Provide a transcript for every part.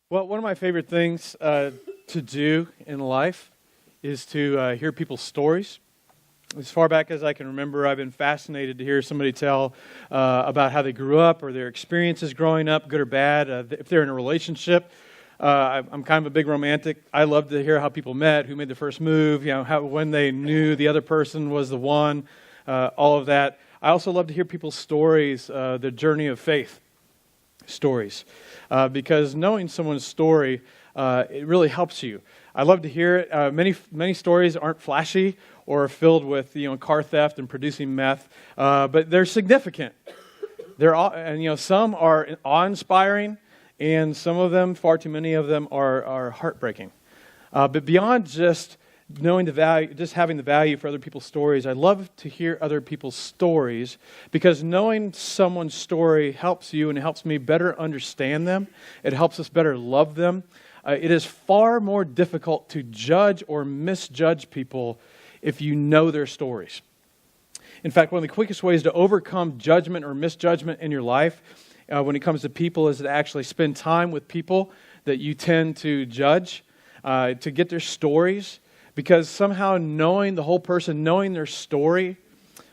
Well, one of my favorite things to do in life is to hear people's stories. As far back as I can remember, I've been fascinated to hear somebody tell about how they grew up or their experiences growing up, good or bad. If they're in a relationship, I'm kind of a big romantic. I love to hear how people met, who made the first move, when they knew the other person was the one, all of that. I also love to hear people's stories, the journey of faith stories, because knowing someone's story, it really helps you. I love to hear it. Many stories aren't flashy or filled with car theft and producing meth, but they're significant. Some are awe-inspiring, and some of them, far too many of them, are heartbreaking. But beyond just knowing the value, just having the value for other people's stories, I love to hear other people's stories because knowing someone's story helps you and it helps me better understand them. It helps us better love them. It is far more difficult to judge or misjudge people if you know their stories. In fact, one of the quickest ways to overcome judgment or misjudgment in your life when it comes to people is to actually spend time with people that you tend to judge, to get their stories. Because somehow knowing the whole person, knowing their story,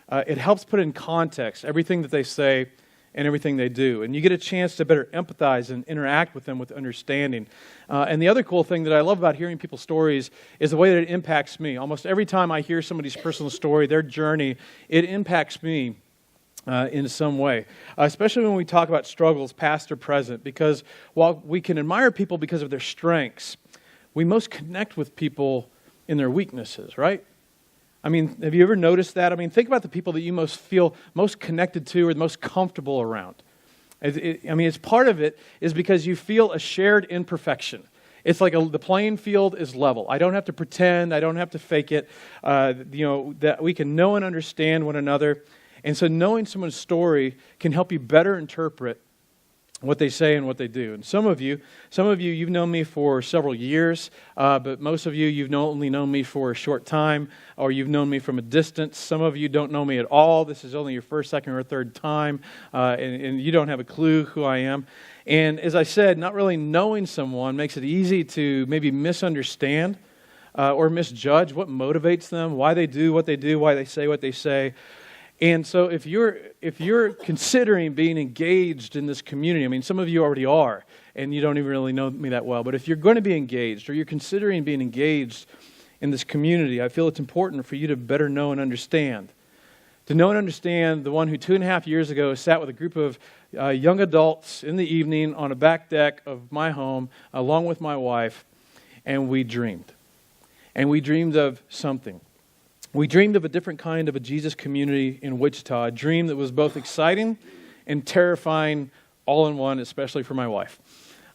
it helps put in context everything that they say and everything they do. And you get a chance to better empathize and interact with them with understanding. And the other cool thing that I love about hearing people's stories is the way that it impacts me. Almost every time I hear somebody's personal story, their journey, it impacts me in some way. Especially when we talk about struggles, past or present. Because while we can admire people because of their strengths, we most connect with people in their weaknesses, right? I mean, have you ever noticed that? I mean, think about the people that you most feel most connected to or the most comfortable around. It's part of it is because you feel a shared imperfection. It's like the playing field is level. I don't have to pretend. I don't have to fake it. That we can know and understand one another. And so knowing someone's story can help you better interpret what they say and what they do. And some of you, you've known me for several years, but most of you, you've only known me for a short time, or you've known me from a distance. Some of you don't know me at all. This is only your first, second, or third time, and you don't have a clue who I am. And as I said, not really knowing someone makes it easy to maybe misunderstand or misjudge what motivates them, why they do what they do, why they say what they say. And so if you're considering being engaged in this community, I mean, some of you already are, and you don't even really know me that well, but if you're going to be engaged or you're considering being engaged in this community, I feel it's important for you to better know and understand. To know and understand the one who 2.5 years ago sat with a group of young adults in the evening on a back deck of my home, along with my wife, and we dreamed. And we dreamed of something. We dreamed of a different kind of a Jesus community in Wichita, a dream that was both exciting and terrifying all in one, especially for my wife.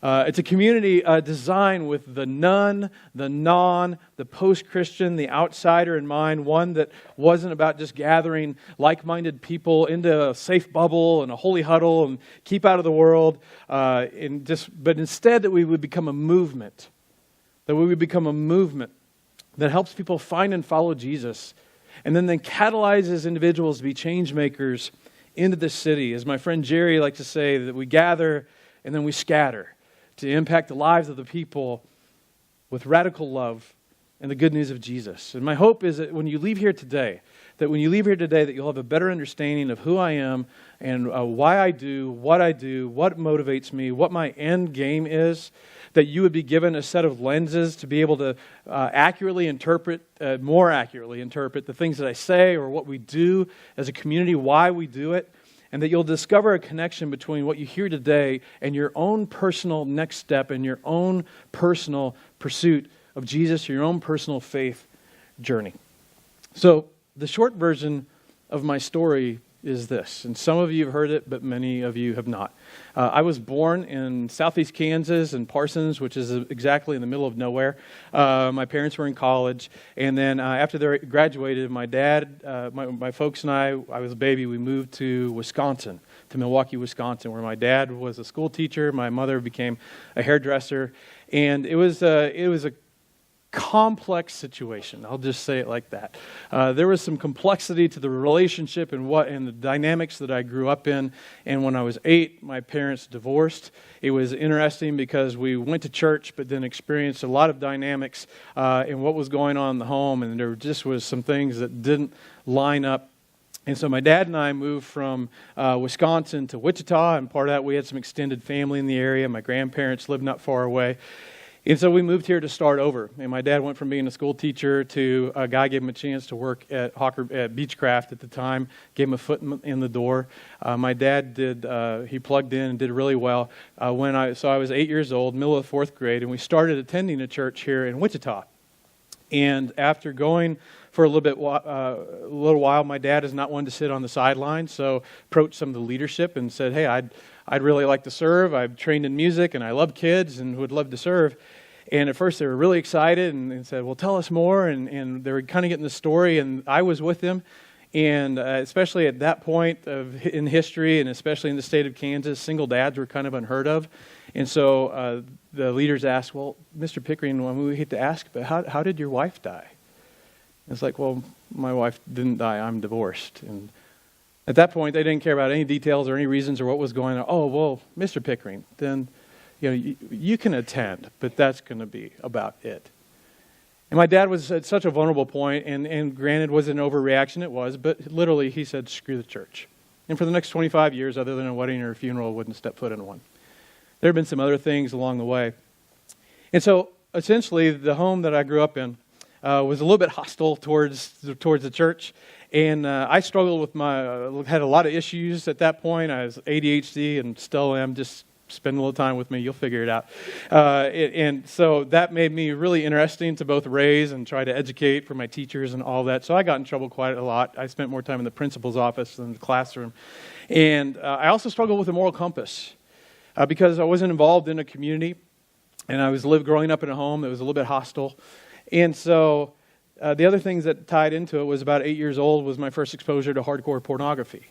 It's a community designed with the none, the non, the post-Christian, the outsider in mind, one that wasn't about just gathering like-minded people into a safe bubble and a holy huddle and keep out of the world, but instead that we would become a movement, that helps people find and follow Jesus, and then catalyzes individuals to be change makers into the city. As my friend Jerry likes to say, that we gather and then we scatter to impact the lives of the people with radical love and the good news of Jesus. And my hope is that when you leave here today, that you'll have a better understanding of who I am and why I do, what motivates me, what my end game is, that you would be given a set of lenses to be able to more accurately interpret the things that I say or what we do as a community, why we do it, and that you'll discover a connection between what you hear today and your own personal next step and your own personal pursuit of Jesus, your own personal faith journey. So the short version of my story is this, and some of you have heard it, but many of you have not. I was born in southeast Kansas in Parsons, which is exactly in the middle of nowhere. My parents were in college, and then after they graduated, my dad, my folks and I was a baby, we moved to Wisconsin, to Milwaukee, Wisconsin, where my dad was a school teacher, my mother became a hairdresser, and it was a complex situation. I'll just say it like that. There was some complexity to the relationship and the dynamics that I grew up in. And when I was 8, my parents divorced. It was interesting because we went to church, but then experienced a lot of dynamics in what was going on in the home, and there just was some things that didn't line up. And so my dad and I moved from Wisconsin to Wichita, and part of that we had some extended family in the area. My grandparents lived not far away. And so we moved here to start over. And my dad went from being a school teacher to a guy gave him a chance to work at Beechcraft at the time, gave him a foot in the door. My dad he plugged in and did really well. I was 8 years old, middle of 4th grade, and we started attending a church here in Wichita. And after going for a little while, my dad is not one to sit on the sidelines, so approached some of the leadership and said, hey, I'd really like to serve. I've trained in music, and I love kids and would love to serve. And at first they were really excited and said, well, tell us more. And they were kind of getting the story, and I was with them. And especially at that point in history, and especially in the state of Kansas, single dads were kind of unheard of. And so the leaders asked, well, Mr. Pickering, we hate to ask, but how did your wife die? It's like, well, my wife didn't die. I'm divorced. And at that point, they didn't care about any details or any reasons or what was going on. Oh, well, Mr. Pickering, then you can attend, but that's going to be about it. And my dad was at such a vulnerable point, and granted, was an overreaction, it was, but literally he said, screw the church. And for the next 25 years, other than a wedding or a funeral, wouldn't step foot in one. There have been some other things along the way. And so, essentially, the home that I grew up in was a little bit hostile towards the church. And I struggled with had a lot of issues at that point. I was ADHD and still am. Just spend a little time with me, you'll figure it out. And so that made me really interesting to both raise and try to educate for my teachers and all that. So I got in trouble quite a lot. I spent more time in the principal's office than the classroom. And I also struggled with a moral compass because I wasn't involved in a community, and I was growing up in a home that was a little bit hostile. And so the other things that tied into it was about 8 years old was my first exposure to hardcore pornography.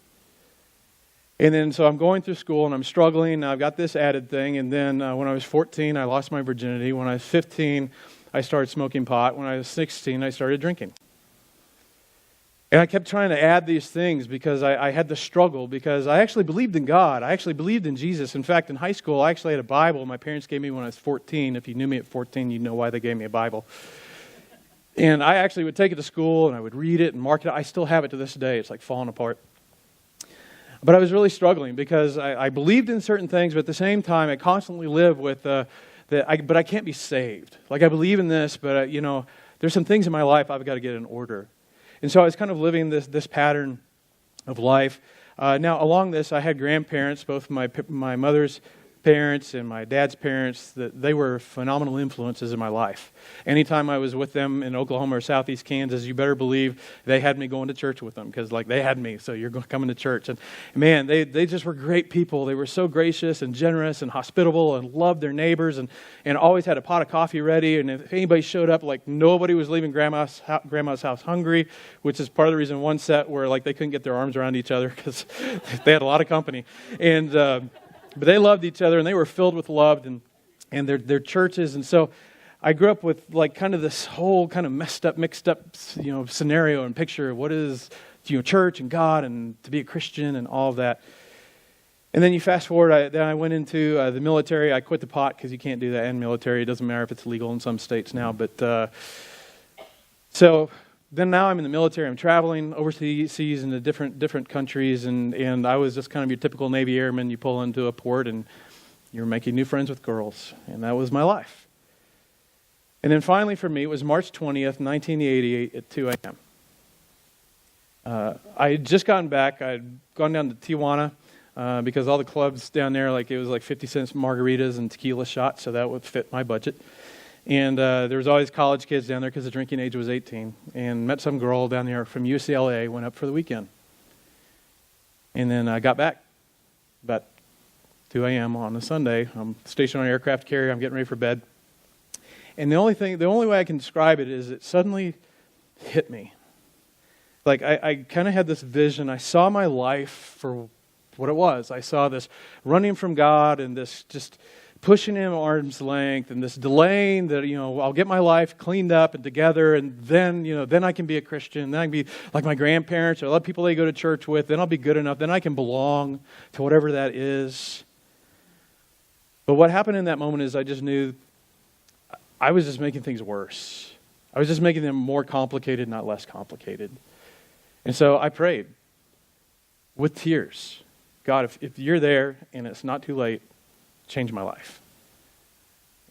And then so I'm going through school and I'm struggling. And I've got this added thing. And then when I was 14, I lost my virginity. When I was 15, I started smoking pot. When I was 16, I started drinking. And I kept trying to add these things because I had to struggle because I actually believed in God. I actually believed in Jesus. In fact, in high school, I actually had a Bible my parents gave me when I was 14. If you knew me at 14, you'd know why they gave me a Bible. And I actually would take it to school and I would read it and mark it. I still have it to this day. It's like falling apart. But I was really struggling because I believed in certain things, but at the same time, I constantly live with but I can't be saved. Like I believe in this, but there's some things in my life I've got to get in order. And so I was kind of living this pattern of life. Now, along this, I had grandparents, both my mother's parents and my dad's parents, that they were phenomenal influences in my life. Anytime I was with them in Oklahoma or southeast Kansas, you better believe they had me going to church with them because they had me, so you're coming to church. And man, they just were great people. They were so gracious and generous and hospitable and loved their neighbors and always had a pot of coffee ready. And if anybody showed up, nobody was leaving grandma's house hungry, which is part of the reason one set where they couldn't get their arms around each other because they had a lot of company. And but they loved each other, and they were filled with love and their churches. And so I grew up with kind of this whole kind of mixed up scenario and picture of what is church and God and to be a Christian and all of that. And then you fast forward, then I went into the military. I quit the pot because you can't do that in military. It doesn't matter if it's legal in some states now. But so then now I'm in the military. I'm traveling overseas into different countries, and I was just kind of your typical Navy airman. You pull into a port, and you're making new friends with girls, and that was my life. And then finally for me, it was March 20th, 1988 at 2 a.m. I had just gotten back. I had gone down to Tijuana because all the clubs down there, it was 50 cents margaritas and tequila shots, so that would fit my budget. And there was always college kids down there because the drinking age was 18. And met some girl down there from UCLA, went up for the weekend. And then I got back about 2 a.m. on a Sunday. I'm stationed on an aircraft carrier. I'm getting ready for bed. And the only way I can describe it is it suddenly hit me. I kind of had this vision. I saw my life for what it was. I saw this running from God and this just pushing him arm's length and this delaying that, I'll get my life cleaned up and together, and then, then I can be a Christian. Then I can be like my grandparents or other people they go to church with. Then I'll be good enough. Then I can belong to whatever that is. But what happened in that moment is I just knew I was just making things worse. I was just making them more complicated, not less complicated. And so I prayed with tears. God, if you're there and it's not too late, change my life.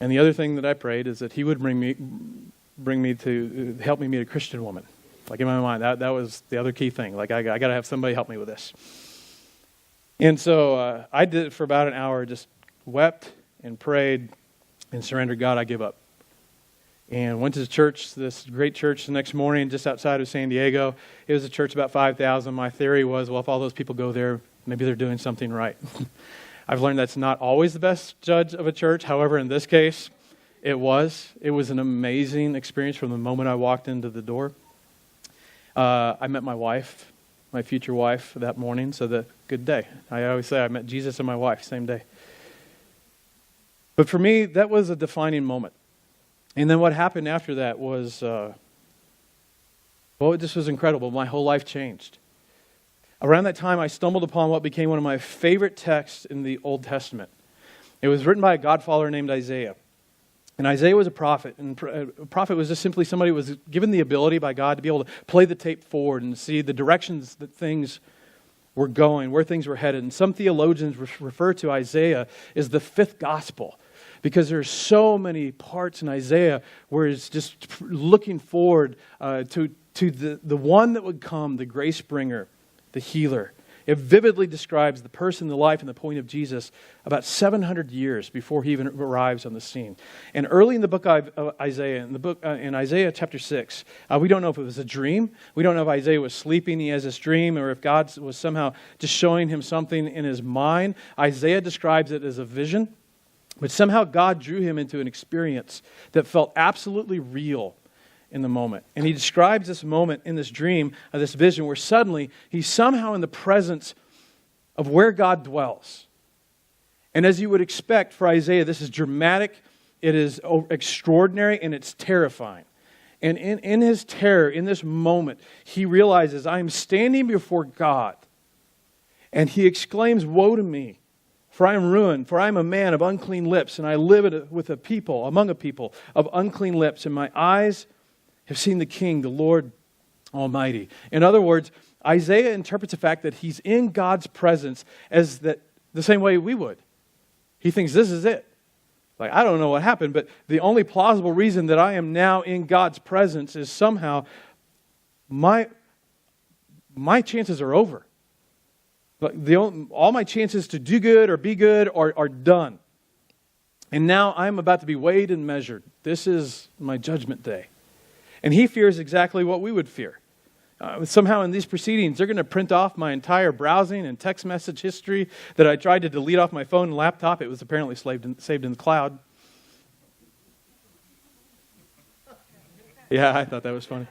And the other thing that I prayed is that He would bring me to help me meet a Christian woman. Like in my mind, that was the other key thing. Like I got to have somebody help me with this. And so I did it for about an hour, just wept and prayed and surrendered. God, I give up. And went to the church, this great church the next morning just outside of San Diego. It was a church about 5,000. My theory was, well, if all those people go there, maybe they're doing something right. I've learned that's not always the best judge of a church. However, in this case, it was. It was an amazing experience from the moment I walked into the door. I met my wife, my future wife, that morning. So good day. I always say I met Jesus and my wife, same day. But for me, that was a defining moment. And then what happened after that was, it just was incredible. My whole life changed. Around that time, I stumbled upon what became one of my favorite texts in the Old Testament. It was written by a godfather named Isaiah. And Isaiah was a prophet. And a prophet was just simply somebody who was given the ability by God to be able to play the tape forward and see the directions that things were going, where things were headed. And some theologians refer to Isaiah as the fifth gospel, because there's so many parts in Isaiah where it's just looking forward to the one that would come, the grace bringer, the healer. It vividly describes the person, the life, and the point of Jesus about 700 years before He even arrives on the scene. And early in the book of Isaiah, in Isaiah chapter 6, we don't know if it was a dream. We don't know if Isaiah was sleeping, he has this dream, or if God was somehow just showing him something in his mind. Isaiah describes it as a vision. But somehow God drew him into an experience that felt absolutely real in the moment. And he describes this moment in this dream, this vision, where suddenly he's somehow in the presence of where God dwells. And as you would expect for Isaiah, this is dramatic, it is extraordinary, and it's terrifying. And in his terror, in this moment, he realizes, I am standing before God. And he exclaims, woe to me! For I am ruined, for I am a man of unclean lips, and I live among a people of unclean lips, and my eyes have seen the King, the Lord Almighty. In other words, Isaiah interprets the fact that he's in God's presence as the same way we would. He thinks this is it. Like, I don't know what happened, but the only plausible reason that I am now in God's presence is somehow my chances are over. All my chances to do good or be good are done. And now I'm about to be weighed and measured. This is my judgment day. And he fears exactly what we would fear. Somehow in these proceedings, they're going to print off my entire browsing and text message history that I tried to delete off my phone and laptop. It was apparently saved in the cloud. Yeah, I thought that was funny.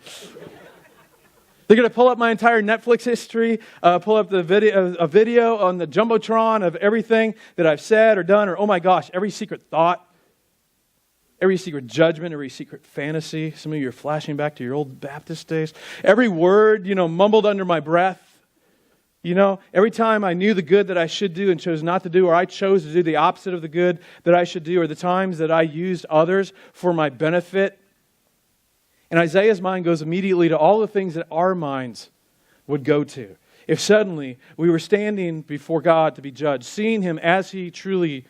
They're going to pull up my entire Netflix history, pull up a video on the Jumbotron of everything that I've said or done, or, oh my gosh, every secret thought, every secret judgment, every secret fantasy. Some of you are flashing back to your old Baptist days. Every word, mumbled under my breath. Every time I knew the good that I should do and chose not to do, or I chose to do the opposite of the good that I should do, or the times that I used others for my benefit. And Isaiah's mind goes immediately to all the things that our minds would go to. If suddenly we were standing before God to be judged, seeing Him as He truly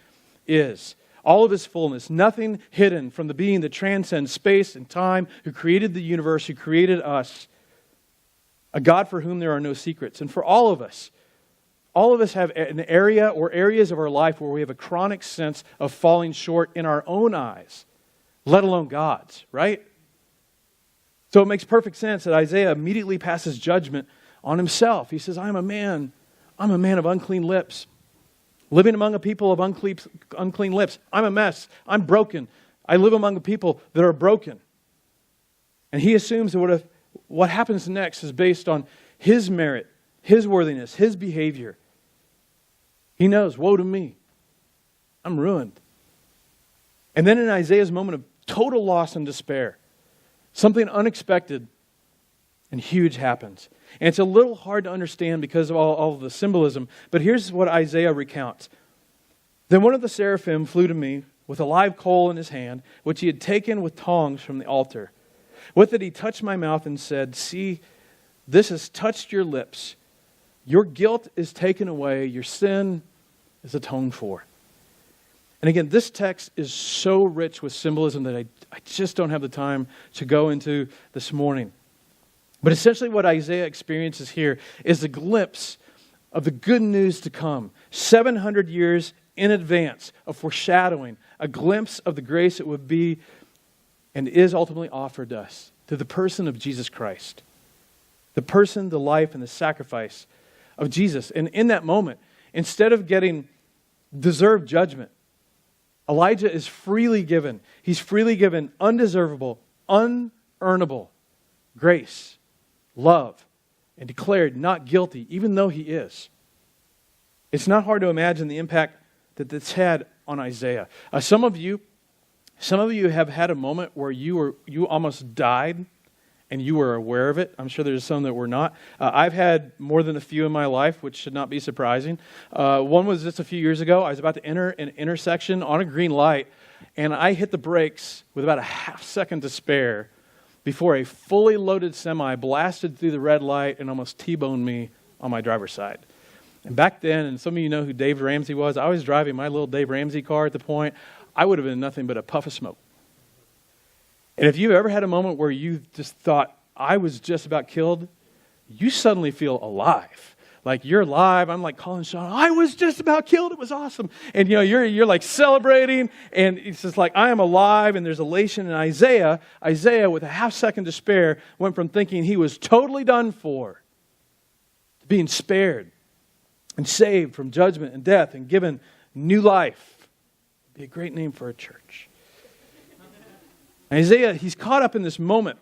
is, all of His fullness, nothing hidden from the being that transcends space and time, who created the universe, who created us, a God for whom there are no secrets. And for all of us have an area or areas of our life where we have a chronic sense of falling short in our own eyes, let alone God's, right? So it makes perfect sense that Isaiah immediately passes judgment on himself. He says, I'm a man of unclean lips, living among a people of unclean lips. I'm a mess. I'm broken. I live among a people that are broken. And he assumes that what happens next is based on his merit, his worthiness, his behavior. He knows, woe to me. I'm ruined. And then in Isaiah's moment of total loss and despair, something unexpected and huge happens. And it's a little hard to understand because of all the symbolism. But here's what Isaiah recounts. Then one of the seraphim flew to me with a live coal in his hand, which he had taken with tongs from the altar. With it he touched my mouth and said, "See, this has touched your lips. Your guilt is taken away. Your sin is atoned for." And again, this text is so rich with symbolism that I just don't have the time to go into this morning. But essentially what Isaiah experiences here is a glimpse of the good news to come. 700 years in advance of foreshadowing, a glimpse of the grace that would be and is ultimately offered to us through the person of Jesus Christ. The person, the life, and the sacrifice of Jesus. And in that moment, instead of getting deserved judgment, Elijah is freely given. He's freely given undeservable, unearnable grace, love, and declared not guilty, even though he is. It's not hard to imagine the impact that this had on Isaiah. Some of you have had a moment where you almost died and you were aware of it. I'm sure there's some that were not. I've had more than a few in my life, which should not be surprising. One was just a few years ago. I was about to enter an intersection on a green light, and I hit the brakes with about a half second to spare before a fully loaded semi blasted through the red light and almost T-boned me on my driver's side. And back then, and some of you know who Dave Ramsey was, I was driving my little Dave Ramsey car at the point. I would have been nothing but a puff of smoke. And if you've ever had a moment where you just thought, I was just about killed, you suddenly feel alive. Like you're alive. I'm like calling Sean, I was just about killed. It was awesome. And you're like celebrating, and it's just like, I am alive, and there's elation. And Isaiah, with a half second to spare, went from thinking he was totally done for to being spared and saved from judgment and death and given new life. Be a great name for a church. Isaiah, he's caught up in this moment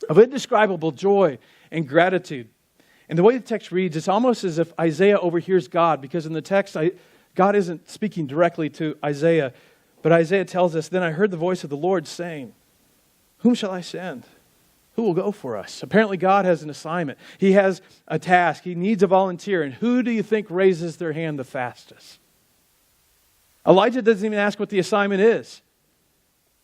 of indescribable joy and gratitude. And the way the text reads, it's almost as if Isaiah overhears God, because in the text, God isn't speaking directly to Isaiah, but Isaiah tells us, "Then I heard the voice of the Lord saying, 'Whom shall I send? Who will go for us?'" Apparently God has an assignment. He has a task. He needs a volunteer. And who do you think raises their hand the fastest? Elijah doesn't even ask what the assignment is.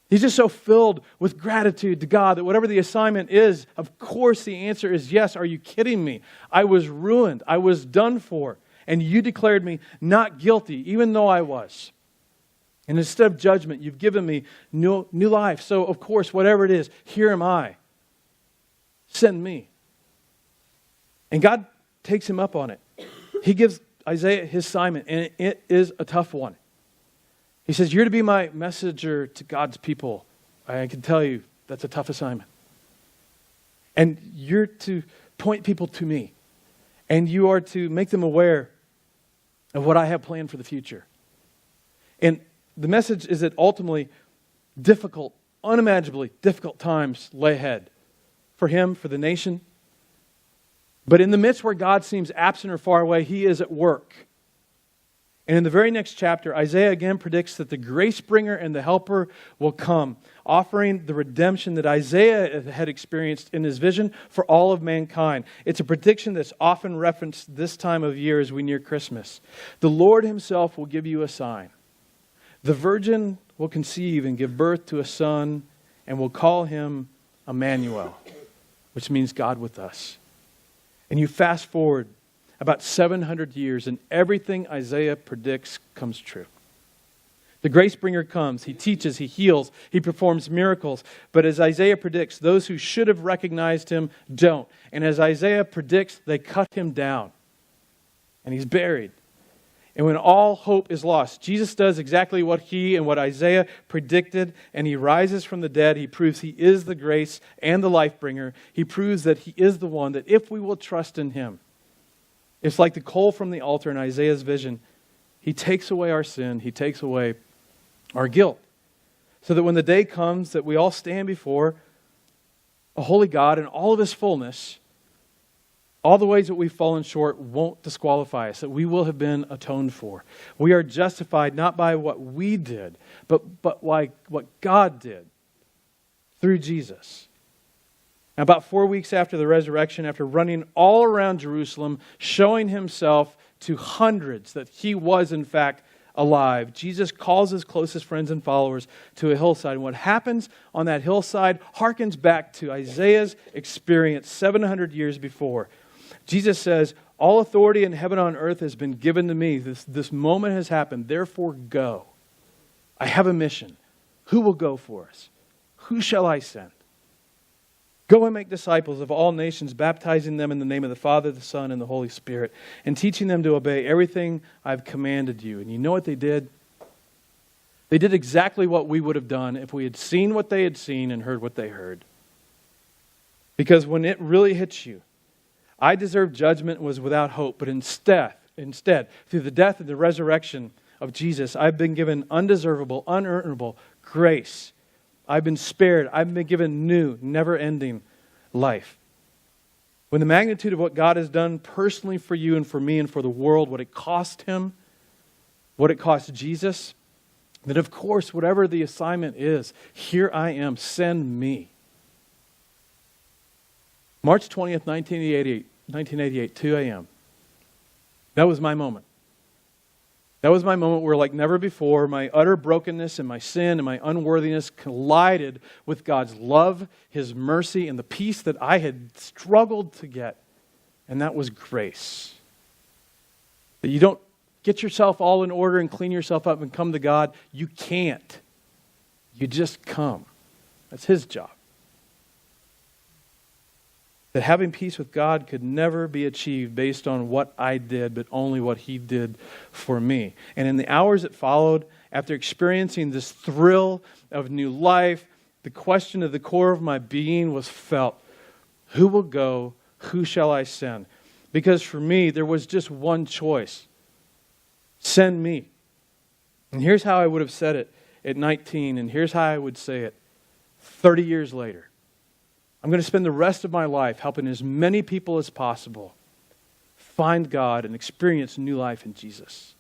He's just so filled with gratitude to God that whatever the assignment is, of course the answer is yes. Are you kidding me? I was ruined. I was done for. And you declared me not guilty, even though I was. And instead of judgment, you've given me new life. So, of course, whatever it is, here am I. Send me. And God takes him up on it. He gives Isaiah his assignment, and it is a tough one. He says, "You're to be my messenger to God's people." I can tell you that's a tough assignment. And you're to point people to me. And you are to make them aware of what I have planned for the future. And the message is that ultimately difficult, unimaginably difficult times lay ahead for him, for the nation. But in the midst where God seems absent or far away, he is at work. And in the very next chapter, Isaiah again predicts that the grace bringer and the helper will come, offering the redemption that Isaiah had experienced in his vision for all of mankind. It's a prediction that's often referenced this time of year as we near Christmas. The Lord himself will give you a sign. The virgin will conceive and give birth to a son, and will call him Emmanuel, which means God with us. And you fast forward about 700 years, and everything Isaiah predicts comes true. The grace bringer comes. He teaches, he heals, he performs miracles. But as Isaiah predicts, those who should have recognized him don't. And as Isaiah predicts, they cut him down. And he's buried. And when all hope is lost, Jesus does exactly what he and what Isaiah predicted, and he rises from the dead. He proves he is the grace and the life bringer. He proves that he is the one that if we will trust in him, it's like the coal from the altar in Isaiah's vision. He takes away our sin. He takes away our guilt. So that when the day comes that we all stand before a holy God in all of his fullness, All the ways that we've fallen short won't disqualify us, that we will have been atoned for. We are justified not by what we did, but by what God did through Jesus. Now, about 4 weeks after the resurrection, after running all around Jerusalem, showing himself to hundreds that he was in fact alive, Jesus calls his closest friends and followers to a hillside. And what happens on that hillside harkens back to Isaiah's experience 700 years before. Jesus says, all authority in heaven and on earth has been given to me. This moment has happened. Therefore, go. I have a mission. Who will go for us? Who shall I send? Go and make disciples of all nations, baptizing them in the name of the Father, the Son, and the Holy Spirit, and teaching them to obey everything I've commanded you. And you know what they did? They did exactly what we would have done if we had seen what they had seen and heard what they heard. Because when it really hits you, I deserved judgment and was without hope, but instead, through the death and the resurrection of Jesus, I've been given undeservable, unearnable grace. I've been spared. I've been given new, never-ending life. When the magnitude of what God has done personally for you and for me and for the world, what it cost him, what it cost Jesus, then of course, whatever the assignment is, here I am, send me. March 20th, 1988, 2 a.m. That was my moment. That was my moment where, like never before, my utter brokenness and my sin and my unworthiness collided with God's love, his mercy, and the peace that I had struggled to get. And that was grace. That you don't get yourself all in order and clean yourself up and come to God. You can't. You just come. That's his job. That having peace with God could never be achieved based on what I did, but only what he did for me. And in the hours that followed, after experiencing this thrill of new life, the question of the core of my being was felt. Who will go? Who shall I send? Because for me, there was just one choice. Send me. And here's how I would have said it at 19, and here's how I would say it 30 years later. I'm going to spend the rest of my life helping as many people as possible find God and experience new life in Jesus.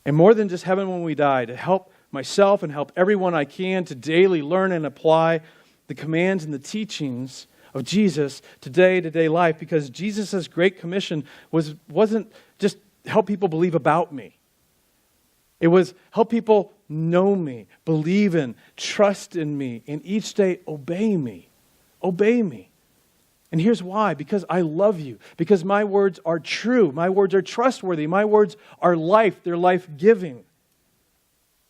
And more than just heaven when we die, to help myself and help everyone I can to daily learn and apply the commands and the teachings of Jesus to day-to-day life, because Jesus' great commission wasn't just help people believe about me. It was help people know me, believe in, trust in me, and each day obey me. Obey me. And here's why. Because I love you. Because my words are true. My words are trustworthy. My words are life. They're life-giving.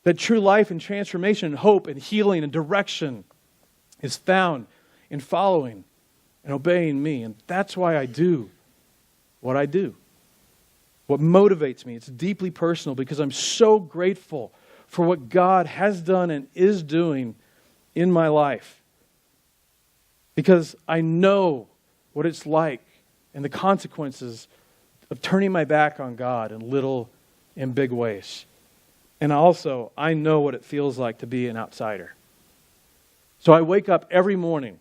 That true life and transformation and hope and healing and direction is found in following and obeying me. And that's why I do what I do. What motivates me. It's deeply personal because I'm so grateful for what God has done and is doing in my life. Because I know what it's like and the consequences of turning my back on God in little and big ways. And also, I know what it feels like to be an outsider. So I wake up every morning,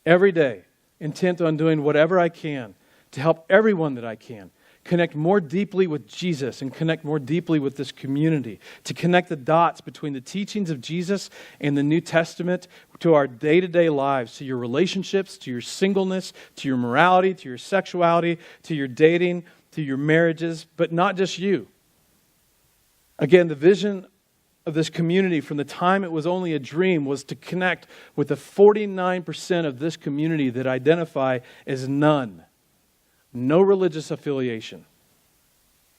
every day, intent on doing whatever I can to help everyone that I can connect more deeply with Jesus and connect more deeply with this community, to connect the dots between the teachings of Jesus and the New Testament to our day-to-day lives, to your relationships, to your singleness, to your morality, to your sexuality, to your dating, to your marriages, but not just you. Again, the vision of this community from the time it was only a dream was to connect with the 49% of this community that identify as none. No religious affiliation,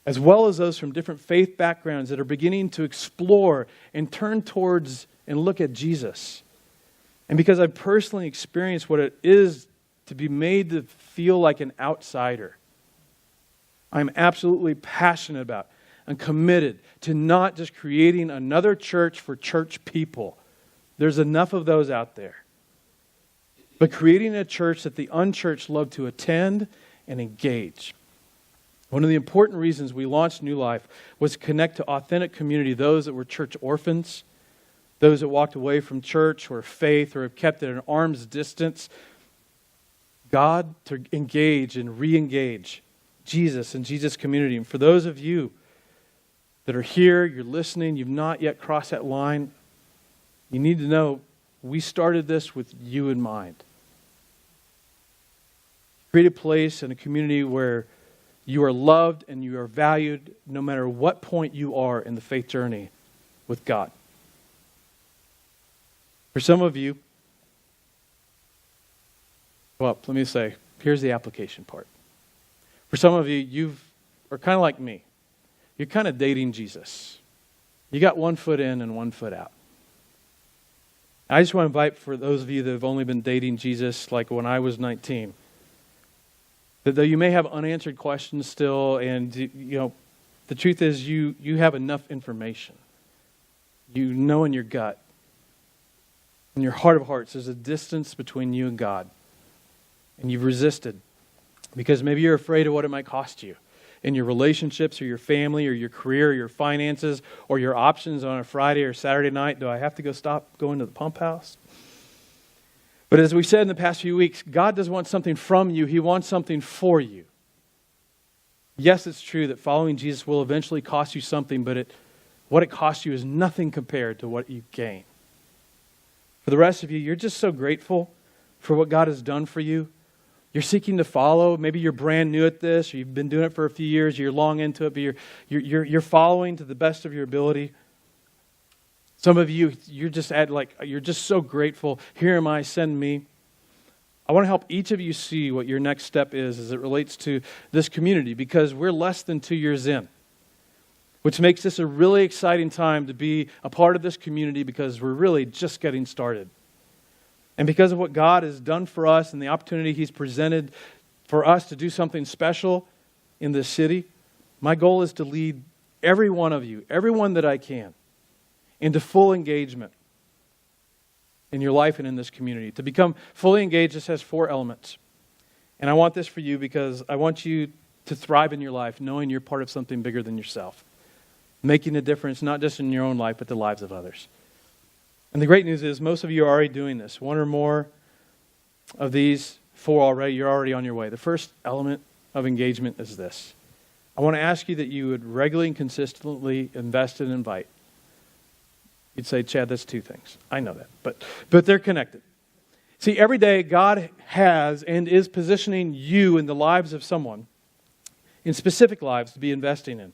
as well as those from different faith backgrounds that are beginning to explore and turn towards and look at Jesus. And because I've personally experienced what it is to be made to feel like an outsider, I'm absolutely passionate about and committed to not just creating another church for church people. There's enough of those out there. But creating a church that the unchurched love to attend and engage. One of the important reasons we launched New Life was to connect to authentic community, those that were church orphans, those that walked away from church or faith or have kept it at an arm's distance. God to engage and re-engage Jesus and Jesus' community. And for those of you that are here, you're listening, you've not yet crossed that line, you need to know we started this with you in mind. Create a place and a community where you are loved and you are valued no matter what point you are in the faith journey with God. For some of you, well, let me say, here's the application part. For some of you, you are kind of like me. You're kind of dating Jesus. You got one foot in and one foot out. I just want to invite, for those of you that have only been dating Jesus like when I was 19, that though you may have unanswered questions still, and the truth is you have enough information. You know in your gut, in your heart of hearts, there's a distance between you and God. And you've resisted because maybe you're afraid of what it might cost you in your relationships or your family or your career or your finances or your options on a Friday or Saturday night. Do I have to stop going to the pump house? But as we said in the past few weeks, God doesn't want something from you. He wants something for you. Yes, it's true that following Jesus will eventually cost you something, but what it costs you is nothing compared to what you gain. For the rest of you, you're just so grateful for what God has done for you. You're seeking to follow. Maybe you're brand new at this, or you've been doing it for a few years, you're long into it, but you're following to the best of your ability. Some of you, you're just so grateful. Here am I, send me. I want to help each of you see what your next step is as it relates to this community, because we're less than 2 years in, which makes this a really exciting time to be a part of this community because we're really just getting started. And because of what God has done for us and the opportunity He's presented for us to do something special in this city, my goal is to lead every one of you, everyone that I can, into full engagement in your life and in this community. To become fully engaged, this has 4 elements. And I want this for you because I want you to thrive in your life knowing you're part of something bigger than yourself, making a difference not just in your own life but the lives of others. And the great news is most of you are already doing this. 1 or more of these 4 already, you're already on your way. The first element of engagement is this. I want to ask you that you would regularly and consistently invest and invite. You'd say, Chad, that's 2 things. I know that, but they're connected. See, every day God has and is positioning you in the lives of someone, in specific lives, to be investing in.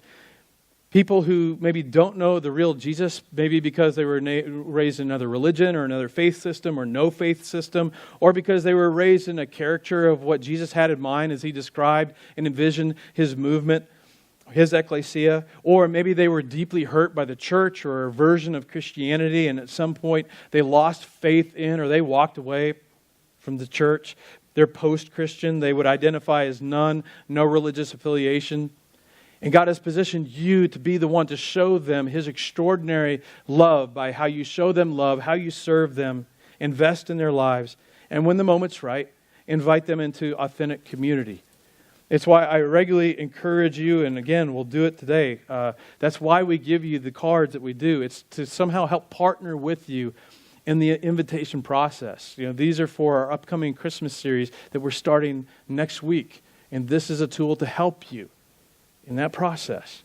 People who maybe don't know the real Jesus, maybe because they were raised in another religion or another faith system or no faith system, or because they were raised in a caricature of what Jesus had in mind as He described and envisioned His movement, His ecclesia, or maybe they were deeply hurt by the church or a version of Christianity, and at some point they lost faith in or they walked away from the church. They're post-Christian. They would identify as none, no religious affiliation. And God has positioned you to be the one to show them His extraordinary love by how you show them love, how you serve them, invest in their lives, and when the moment's right, invite them into authentic community. It's why I regularly encourage you, and again, we'll do it today. That's why we give you the cards that we do. It's to somehow help partner with you in the invitation process. These are for our upcoming Christmas series that we're starting next week, and this is a tool to help you in that process,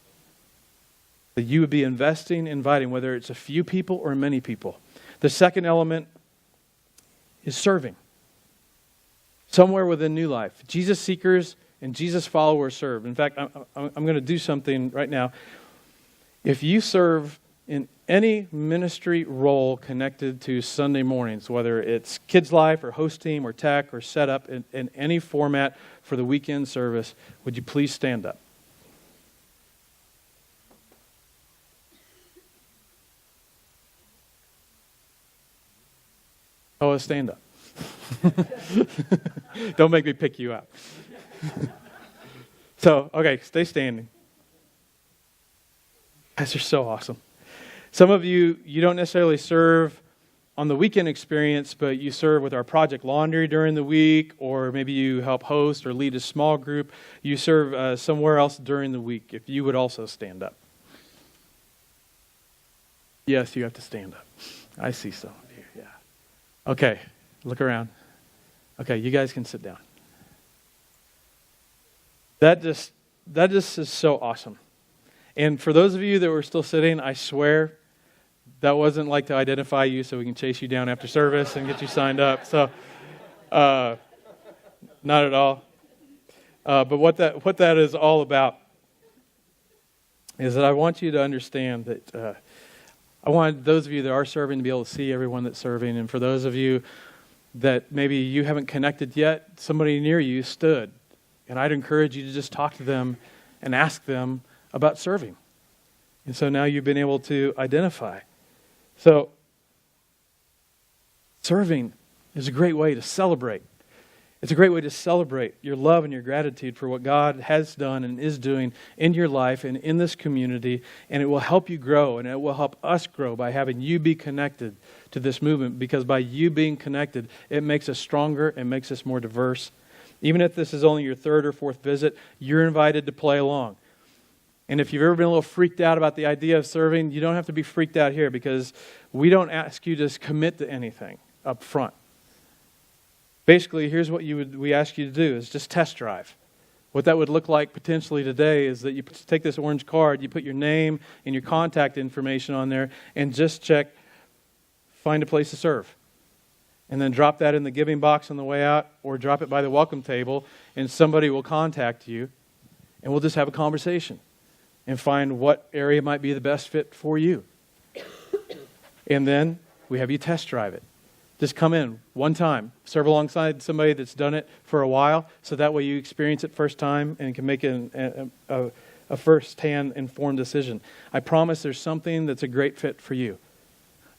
that you would be investing, inviting, whether it's a few people or many people. The second element is serving. Somewhere within New Life, Jesus seekers and Jesus followers serve. In fact, I'm going to do something right now. If you serve in any ministry role connected to Sunday mornings, whether it's Kids Life or host team or tech or setup in any format for the weekend service, would you please stand up? Oh, stand up. Don't make me pick you up. So, okay, stay standing. Guys are so awesome. Some of you don't necessarily serve on the weekend experience, but you serve with our Project Laundry during the week, or maybe you help host or lead a small group. You serve somewhere else during the week. If you would also stand up. Yes, you have to stand up. I see some of you, yeah. Okay, look around. Okay, you guys can sit down. That just is so awesome. And for those of you that were still sitting, I swear that wasn't like to identify you so we can chase you down after service and get you signed up. So, not at all. But what that is all about is that I want you to understand that I want those of you that are serving to be able to see everyone that's serving. And for those of you that maybe you haven't connected yet, somebody near you stood. And I'd encourage you to just talk to them and ask them about serving. And so now you've been able to identify. So serving is a great way to celebrate. It's a great way to celebrate your love and your gratitude for what God has done and is doing in your life and in this community. And it will help you grow, and it will help us grow by having you be connected to this movement. Because by you being connected, it makes us stronger and makes us more diverse. Even if this is only your third or fourth visit, you're invited to play along. And if you've ever been a little freaked out about the idea of serving, you don't have to be freaked out here, because we don't ask you to commit to anything up front. Basically, here's what we ask you to do, is just test drive. What that would look like potentially today is that you take this orange card, you put your name and your contact information on there, and just check, find a place to serve. And then drop that in the giving box on the way out, or drop it by the welcome table, and somebody will contact you, and we'll just have a conversation and find what area might be the best fit for you. And then we have you test drive it. Just come in one time, serve alongside somebody that's done it for a while, so that way you experience it first time and can make a first-hand informed decision. I promise there's something that's a great fit for you.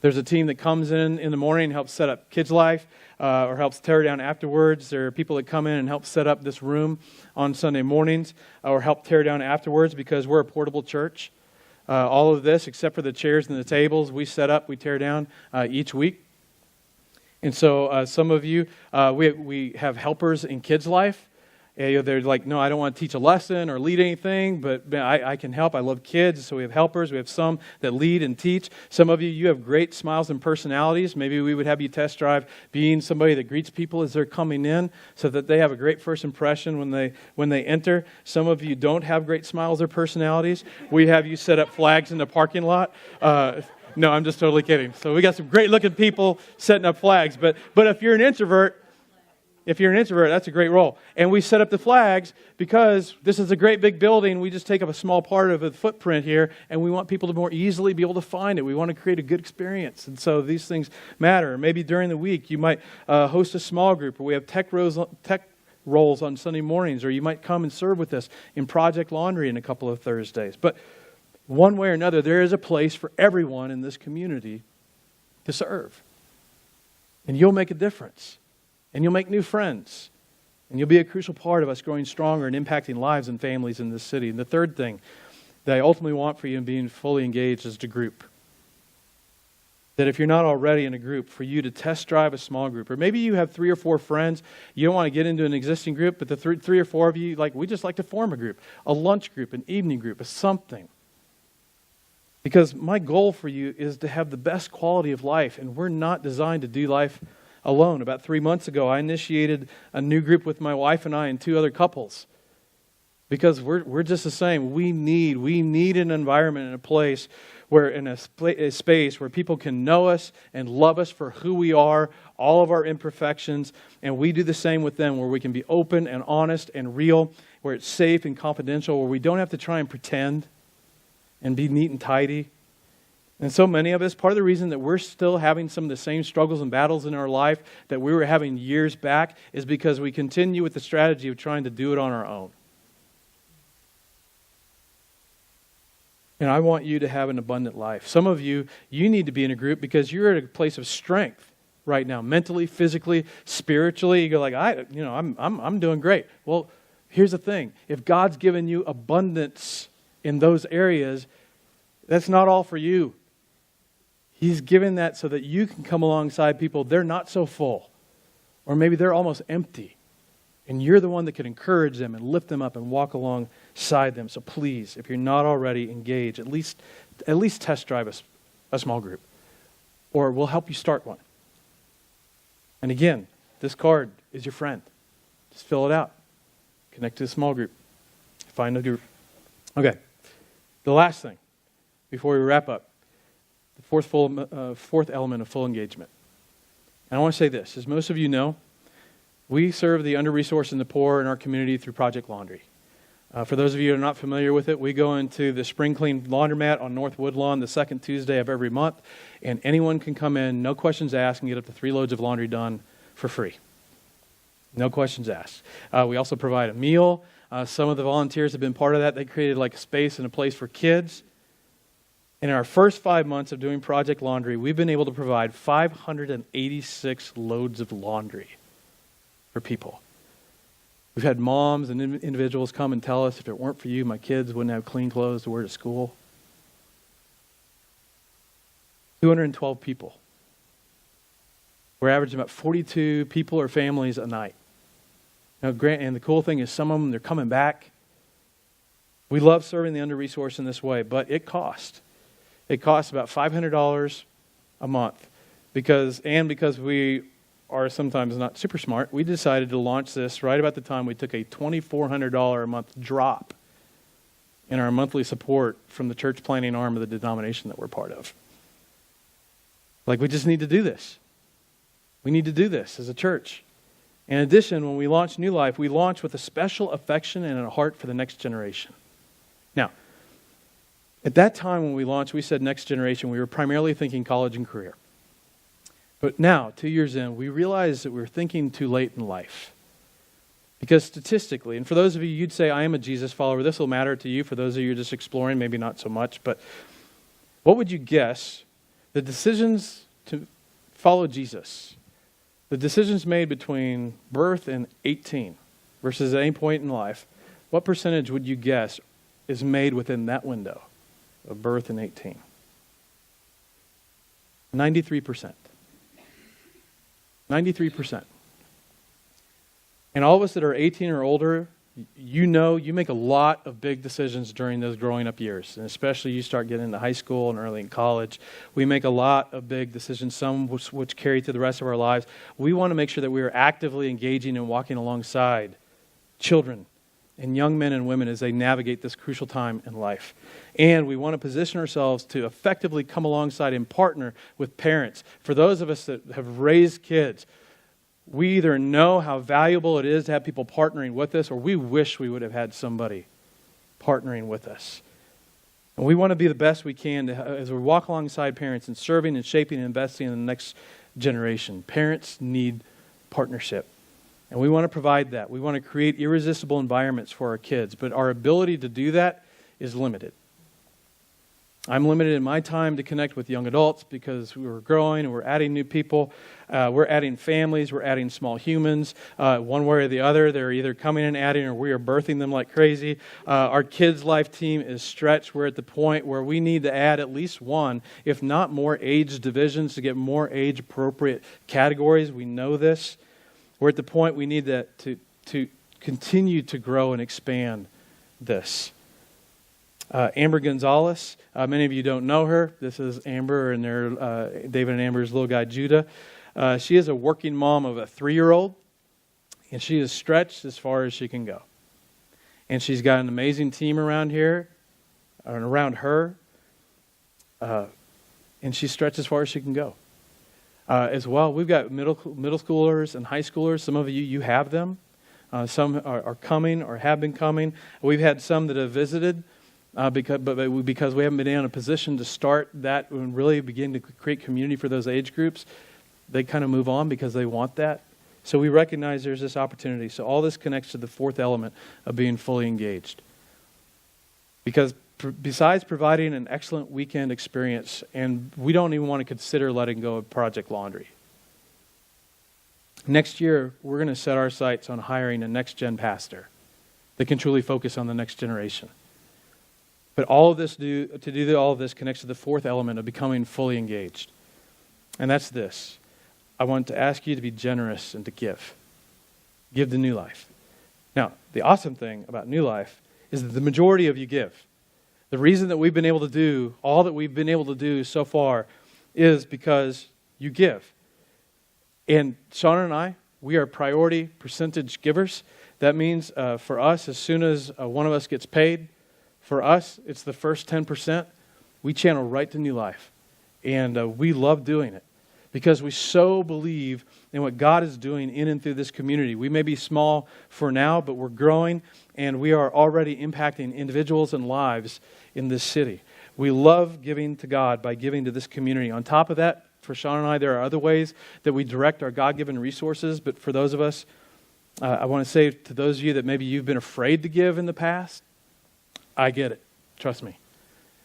There's a team that comes in the morning and helps set up Kids Life, or helps tear down afterwards. There are people that come in and help set up this room on Sunday mornings, or help tear down afterwards, because we're a portable church. All of this, except for the chairs and the tables, we set up, we tear down each week. And so some of you, we have helpers in Kids Life. They're like, no, I don't want to teach a lesson or lead anything, but I can help. I love kids, so we have helpers. We have some that lead and teach. Some of you, you have great smiles and personalities. Maybe we would have you test drive being somebody that greets people as they're coming in, so that they have a great first impression when they enter. Some of you don't have great smiles or personalities. We have you set up flags in the parking lot. No, I'm just totally kidding. So we got some great-looking people setting up flags. But if you're an introvert, that's a great role. And we set up the flags because this is a great big building. We just take up a small part of the footprint here, and we want people to more easily be able to find it. We want to create a good experience. And so these things matter. Maybe during the week you might host a small group, or we have tech roles on Sunday mornings, or you might come and serve with us in Project Laundry in a couple of Thursdays. But one way or another, there is a place for everyone in this community to serve. And you'll make a difference. And you'll make new friends. And you'll be a crucial part of us growing stronger and impacting lives and families in this city. And the third thing that I ultimately want for you in being fully engaged is to group. That if you're not already in a group, for you to test drive a small group. Or maybe you have 3 or 4 friends. You don't want to get into an existing group, but the 3 or 4 of you, we just like to form a group. A lunch group, an evening group, a something. Because my goal for you is to have the best quality of life. And we're not designed to do life alone. About 3 months ago, I initiated a new group with my wife and I and 2 other couples. Because we're just the same. We need an environment and a place where, in a space where people can know us and love us for who we are, all of our imperfections, and we do the same with them, where we can be open and honest and real, where it's safe and confidential, where we don't have to try and pretend and be neat and tidy. And so many of us, part of the reason that we're still having some of the same struggles and battles in our life that we were having years back is because we continue with the strategy of trying to do it on our own. And I want you to have an abundant life. Some of you, you need to be in a group because you're at a place of strength right now, mentally, physically, spiritually. You go like, I'm doing great. Well, here's the thing. If God's given you abundance in those areas, that's not all for you. He's given that so that you can come alongside people, they're not so full. Or maybe they're almost empty. And you're the one that can encourage them and lift them up and walk alongside them. So please, if you're not already engaged, at least test drive a small group. Or we'll help you start one. And again, this card is your friend. Just fill it out. Connect to a small group. find a group. Okay, the last thing before we wrap up, the fourth element of full engagement. And I want to say this, as most of you know, we serve the under-resourced and the poor in our community through Project Laundry. For those of you who are not familiar with it, we go into the Spring Clean Laundromat on North Woodlawn the second Tuesday of every month, and anyone can come in, no questions asked, and get up to 3 loads of laundry done for free. No questions asked. We also provide a meal. Some of the volunteers have been part of that. They created like a space and a place for kids. And in our first 5 months of doing Project Laundry, we've been able to provide 586 loads of laundry for people. We've had moms and individuals come and tell us, if it weren't for you, my kids wouldn't have clean clothes to wear to school. 212 people. We're averaging about 42 people or families a night. Now, and the cool thing is some of them, they're coming back. We love serving the under-resourced in this way, but it costs. It costs about $500 a month because we are sometimes not super smart, we decided to launch this right about the time we took a $2,400 a month drop in our monthly support from the church planting arm of the denomination that we're part of. Like, we just need to do this. We need to do this as a church. In addition, when we launch New Life, we launch with a special affection and a heart for the next generation. Now, at that time when we launched, we said next generation, we were primarily thinking college and career. But now, 2 years in, we realized that we were thinking too late in life. Because statistically, and for those of you, you'd say, I am a Jesus follower, this will matter to you. For those of you just exploring, maybe not so much. But what would you guess the decisions to follow Jesus, the decisions made between birth and 18 versus at any point in life, what percentage would you guess is made within that window of birth and 18? 93%. 93%. And all of us that are 18 or older, you know you make a lot of big decisions during those growing up years. And especially you start getting into high school and early in college. We make a lot of big decisions, some which carry to the rest of our lives. We want to make sure that we are actively engaging and walking alongside children and young men and women as they navigate this crucial time in life. And we want to position ourselves to effectively come alongside and partner with parents. For those of us that have raised kids, we either know how valuable it is to have people partnering with us, or we wish we would have had somebody partnering with us. And we want to be the best we can as we walk alongside parents and serving and shaping and investing in the next generation. Parents need partnership. And we want to provide that. We want to create irresistible environments for our kids. But our ability to do that is limited. I'm limited in my time to connect with young adults because we're growing and we're adding new people. We're adding families. We're adding small humans. One way or the other, they're either coming and adding or we are birthing them like crazy. Our kids' life team is stretched. We're at the point where we need to add at least one, if not more, age divisions to get more age-appropriate categories. We know this. We're at the point we need to continue to grow and expand this. Amber Gonzalez, many of you don't know her. This is Amber and David and Amber's little guy, Judah. She is a working mom of a 3-year-old, and she is stretched as far as she can go. And she's got an amazing team around here, and around her, and she's stretched as far as she can go. As well, we've got middle schoolers and high schoolers. Some of you have them. Some are coming or have been coming. We've had some that have visited. Because we haven't been in a position to start that and really begin to create community for those age groups, they kind of move on because they want that. So we recognize there's this opportunity. So all this connects to the fourth element of being fully engaged. Because besides providing an excellent weekend experience, and we don't even want to consider letting go of Project Laundry. Next year, we're going to set our sights on hiring a next-gen pastor that can truly focus on the next generation. But all of this connects to the fourth element of becoming fully engaged. And that's this. I want to ask you to be generous and to give. Give to New Life. Now, the awesome thing about New Life is that the majority of you give. The reason that we've been able to do all that we've been able to do so far is because you give. And Shauna and I, we are priority percentage givers. That means for us, as soon as one of us gets paid, for us, it's the first 10%. We channel right to New Life. And we love doing it because we so believe in what God is doing in and through this community. We may be small for now, but we're growing, and we are already impacting individuals and lives in this city. We love giving to God by giving to this community. On top of that, for Sean and I, there are other ways that we direct our God-given resources. But for those of us, I want to say to those of you that maybe you've been afraid to give in the past, I get it. Trust me.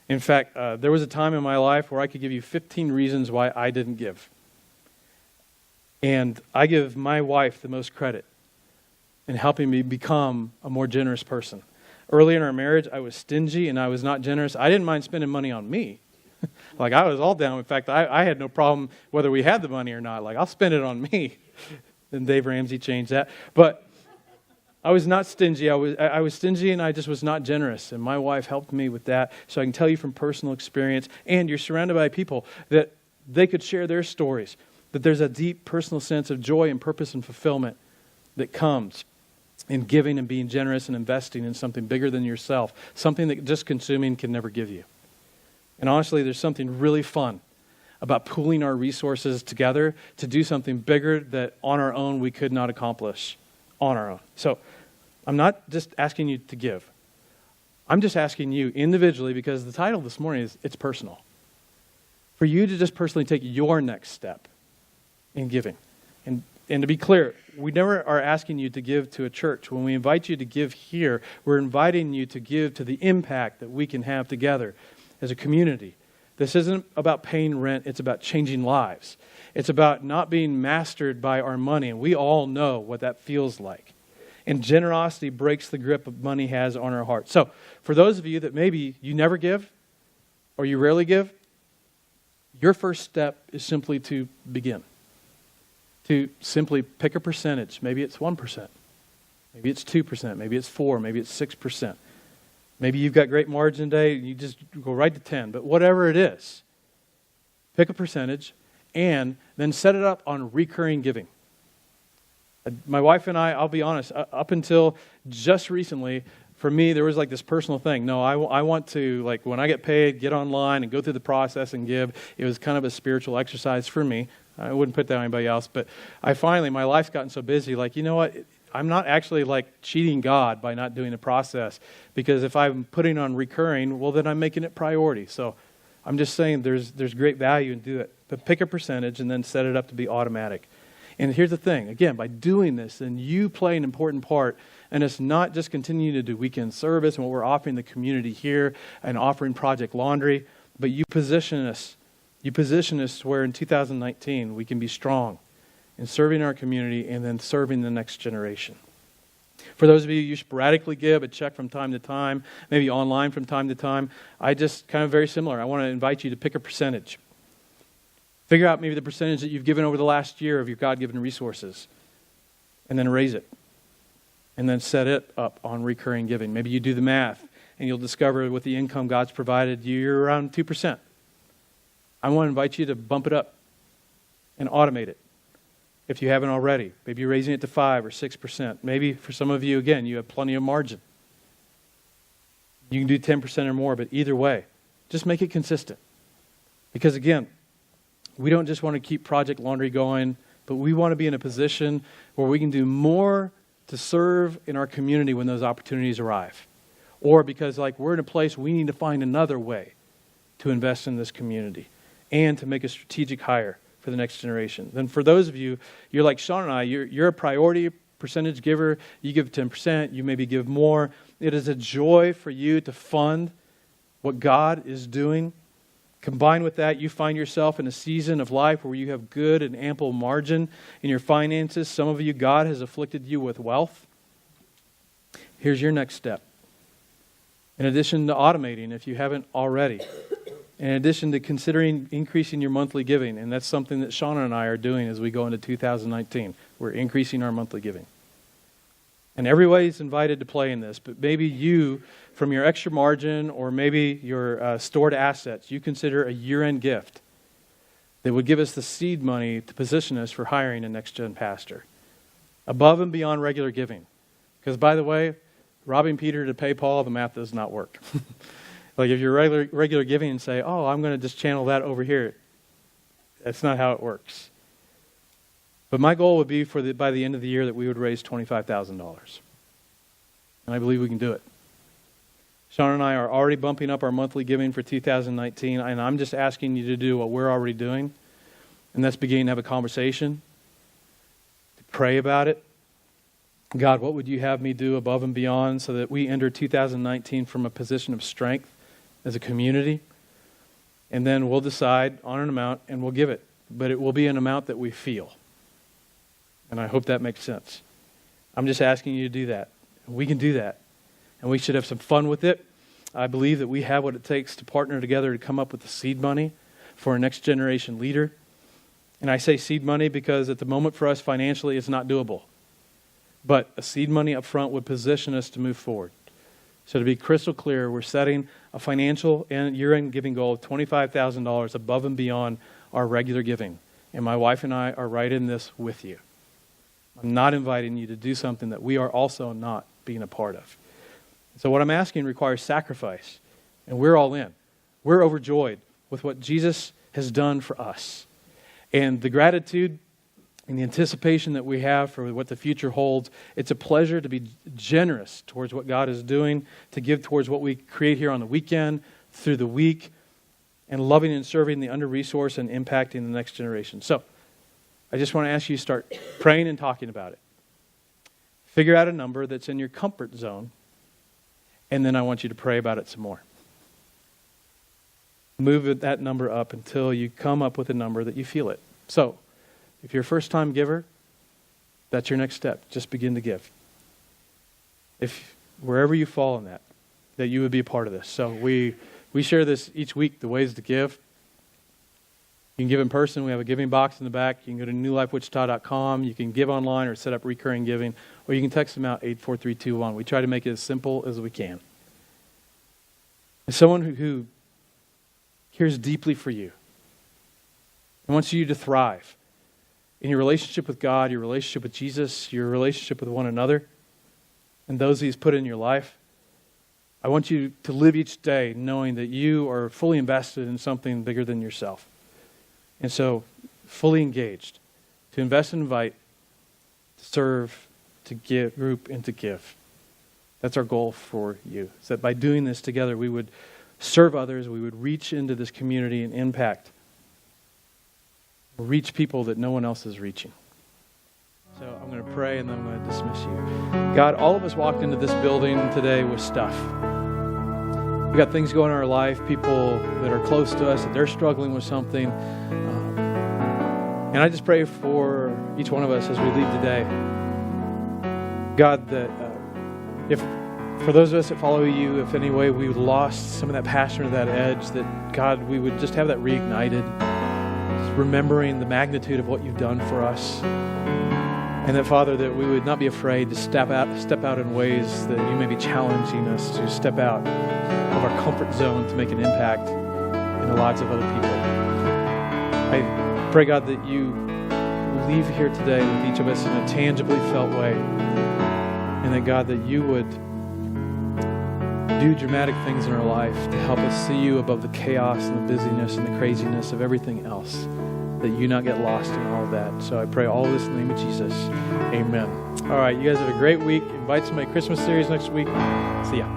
In fact, there was a time in my life where I could give you 15 reasons why I didn't give. And I give my wife the most credit in helping me become a more generous person. Early in our marriage, I was stingy and I was not generous. I didn't mind spending money on me. Like, I was all down. In fact, I had no problem whether we had the money or not. Like, I'll spend it on me. Then Dave Ramsey changed that. But I was not stingy. I was stingy and I just was not generous. And my wife helped me with that. So I can tell you from personal experience. And you're surrounded by people that they could share their stories. That there's a deep personal sense of joy and purpose and fulfillment that comes in giving and being generous and investing in something bigger than yourself. Something that just consuming can never give you. And honestly, there's something really fun about pooling our resources together to do something bigger that on our own we could not accomplish on our own. So I'm not just asking you to give. I'm just asking you individually, because the title this morning is It's Personal. For you to just personally take your next step in giving. And to be clear, we never are asking you to give to a church. When we invite you to give here, we're inviting you to give to the impact that we can have together as a community. This isn't about paying rent, it's about changing lives. It's about not being mastered by our money, and we all know what that feels like. And generosity breaks the grip that money has on our hearts. So, for those of you that maybe you never give, or you rarely give, your first step is simply to begin. To simply pick a percentage. Maybe it's 1%. Maybe it's 2%. Maybe it's 4%. Maybe it's 6%. Maybe you've got great margin today, you just go right to 10. But whatever it is, pick a percentage and then set it up on recurring giving. My wife and I'll be honest, up until just recently, for me, there was like this personal thing. No, I want to, like, when I get paid, get online and go through the process and give. It was kind of a spiritual exercise for me. I wouldn't put that on anybody else. But my life's gotten so busy, like, you know what? I'm not actually like cheating God by not doing the process, because if I'm putting on recurring, well, then I'm making it priority. So I'm just saying there's great value in do it. But pick a percentage and then set it up to be automatic. And here's the thing. Again, by doing this, then you play an important part. And it's not just continuing to do weekend service and what we're offering the community here and offering Project Laundry, but you position us where in 2019 we can be strong in serving our community and then serving the next generation. For those of you sporadically give a check from time to time, maybe online from time to time, I just kind of very similar. I want to invite you to pick a percentage. Figure out maybe the percentage that you've given over the last year of your God-given resources, and then raise it. And then set it up on recurring giving. Maybe you do the math, and you'll discover with the income God's provided, you're around 2%. I want to invite you to bump it up and automate it. If you haven't already, maybe you're raising it to 5 or 6%. Maybe for some of you, again, you have plenty of margin. You can do 10% or more, but either way, just make it consistent. Because again, we don't just want to keep Project Laundry going, but we want to be in a position where we can do more to serve in our community when those opportunities arrive. Or because we're in a place we need to find another way to invest in this community and to make a strategic hire for the next generation. Then for those of you, you're like Sean and I, you're a priority percentage giver. You give 10%, you maybe give more. It is a joy for you to fund what God is doing. Combined with that, you find yourself in a season of life where you have good and ample margin in your finances. Some of you, God has afflicted you with wealth. Here's your next step. In addition to automating, if you haven't already, in addition to considering increasing your monthly giving, and that's something that Shauna and I are doing as we go into 2019. We're increasing our monthly giving. And everybody's invited to play in this, but maybe you, from your extra margin or maybe your stored assets, you consider a year-end gift that would give us the seed money to position us for hiring a next-gen pastor. Above and beyond regular giving, Because, by the way, robbing Peter to pay Paul, the math does not work. Like if you're regular giving and say, oh, I'm going to just channel that over here. That's not how it works. But my goal would be by the end of the year that we would raise $25,000. And I believe we can do it. Sean and I are already bumping up our monthly giving for 2019, and I'm just asking you to do what we're already doing, and that's beginning to have a conversation, to pray about it. God, what would you have me do above and beyond so that we enter 2019 from a position of strength as a community? And then we'll decide on an amount and we'll give it. But it will be an amount that we feel. And I hope that makes sense. I'm just asking you to do that. We can do that. And we should have some fun with it. I believe that we have what it takes to partner together to come up with the seed money for a next generation leader. And I say seed money because at the moment for us financially it's not doable. But a seed money up front would position us to move forward. So to be crystal clear, we're setting a financial and year-end giving goal of $25,000 above and beyond our regular giving. And my wife and I are right in this with you. I'm not inviting you to do something that we are also not being a part of. So what I'm asking requires sacrifice. And we're all in. We're overjoyed with what Jesus has done for us. And the gratitude and the anticipation that we have for what the future holds, it's a pleasure to be generous towards what God is doing, to give towards what we create here on the weekend, through the week, and loving and serving the under-resourced and impacting the next generation. So, I just want to ask you to start praying and talking about it. Figure out a number that's in your comfort zone, and then I want you to pray about it some more. Move that number up until you come up with a number that you feel it. So, if you're a first-time giver, that's your next step. Just begin to give. If wherever you fall in that you would be a part of this. So we share this each week, the ways to give. You can give in person. We have a giving box in the back. You can go to newlifewichita.com. You can give online or set up recurring giving, or you can text them out 84321. We try to make it as simple as we can. As someone who cares deeply for you and wants you to thrive in your relationship with God, your relationship with Jesus, your relationship with one another, and those He's put in your life, I want you to live each day knowing that you are fully invested in something bigger than yourself. And so, fully engaged, to invest and invite, to serve, to give, group, and to give. That's our goal for you. So that by doing this together, we would serve others, we would reach into this community and impact, reach people that no one else is reaching. So I'm going to pray and then I'm going to dismiss you. God, all of us walked into this building today with stuff. We've got things going in our life, people that are close to us, that they're struggling with something. And I just pray for each one of us as we leave today. God, that if for those of us that follow you, if any way we lost some of that passion or that edge, that God, we would just have that reignited, just remembering the magnitude of what you've done for us. And that, Father, that we would not be afraid to step out in ways that you may be challenging us to step out of our comfort zone to make an impact in the lives of other people. I pray, God, that you leave here today with each of us in a tangibly felt way. And that, God, that you would do dramatic things in our life to help us see you above the chaos and the busyness and the craziness of everything else. That you not get lost in all of that. So I pray all of this in the name of Jesus. Amen. All right, you guys have a great week. Invite somebody to Christmas series next week. See ya.